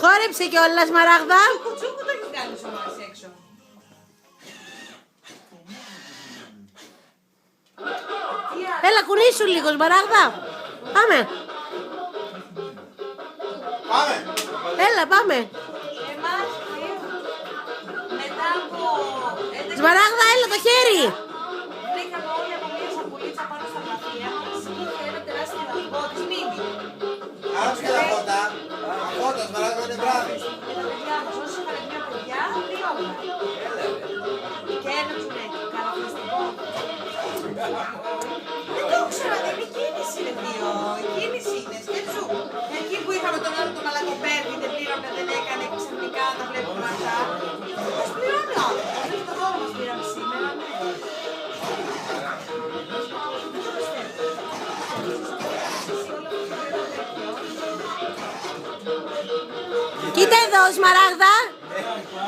Χόρεψε κιόλας, Μαράγδα. Κουτσούκου το έχεις κάνει σου μας έξω. Έλα, κουνήσου λίγο, Μαράγδα. Πάμε. Πάμε. Έλα, πάμε. Εμάς μετά από 11 Σμαράγδα, έλα το χέρι. βρήκαμε όλοι από μια σακουλίτσα πάνω στα γραφεία μας και είχε ένα τεράστιο λαγό της Μίνι. Άραψε και τα φώτα. Τα φώτα, Σμαράγδα, είναι βράδυ. Και τα παιδιά μας, όσοι είχαν μια παιδιά, πληρώνουν. Και ένα τσουρέκι, καραφλαστικό. Δεν το ήξερα, δεν είναι κίνηση ρε θείο. Η κίνηση είναι, σκέψου. Εκεί που είχαμε τον άλλο τον μαλακοπέρδι, δεν πλήρωνε, δεν έκανε ξαφνικά, τα βλέπουμε αυτά. Μας πληρώνει άλλο. Αυτό το δώρο μας πήραν σήμερα, ναι. Δεν το πιστεύω. Κοίτα εδώ, Σμαράγδα.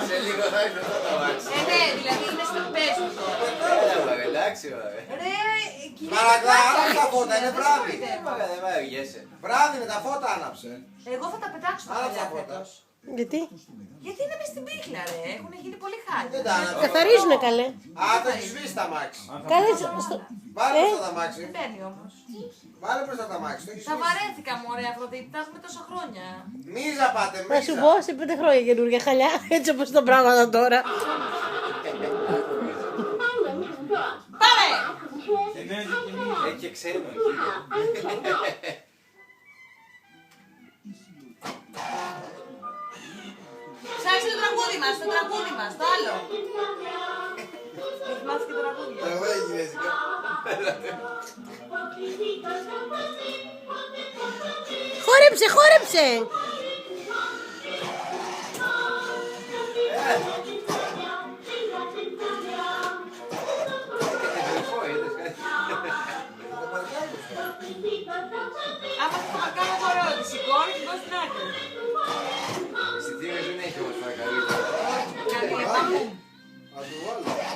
Σε λίγο θα έρθει αυτό το μάξι. Ναι, δηλαδή είναι στο πέσο τώρα. Έλα, μωρέ, εντάξει, ωραία. Ρε, κυρία Μαράγδα, Κάτια, άναψε τα φώτα, δεν είναι σε βράδυ. κοροϊδεύω. Δεν με αργέσαι. Βράδυ είναι, τα φώτα άναψε. Εγώ θα τα πετάξω τα Άναψε παλιά τα φώτα. φέτος. Γιατί? Γιατί είναι μες στην πίχλα ρε, έχουν γίνει πολύ χάλια. Δεν τα άναψε. Καθαρίζουνε καλέ. Α, θα έχει σβήσει τα μάξι. Καλέ. Βάλε προς τα μάξι. Δεν παίρνει όμως. Βάλε προς τα μάξι. Το έχει Τα σβήσει. βαρέθηκα μωρέ Αφροδίτη, τα έχουμε τόσα χρόνια. Μίζα πάτε, Να σου μίζα. πω σε 5 χρόνια καινούργια χαλιά, έτσι όπως τα πράγματα τώρα. Πάμε! Έχει και ξένο εκεί. Ψάξε το τραγούδι μας, το τραγούδι μας, το άλλο. Έχει μάθει και το τραγούδι. Εγώ δεν κινέζικα. Χόρεψε, χόρεψε. Άμα θα το κάνω εγώ ερώτηση, κόρη και στην άκρη. Εισιτήριος δεν έχει όμως, παρακαλώ. Καλή λεπτά μου. Θα του βάλω.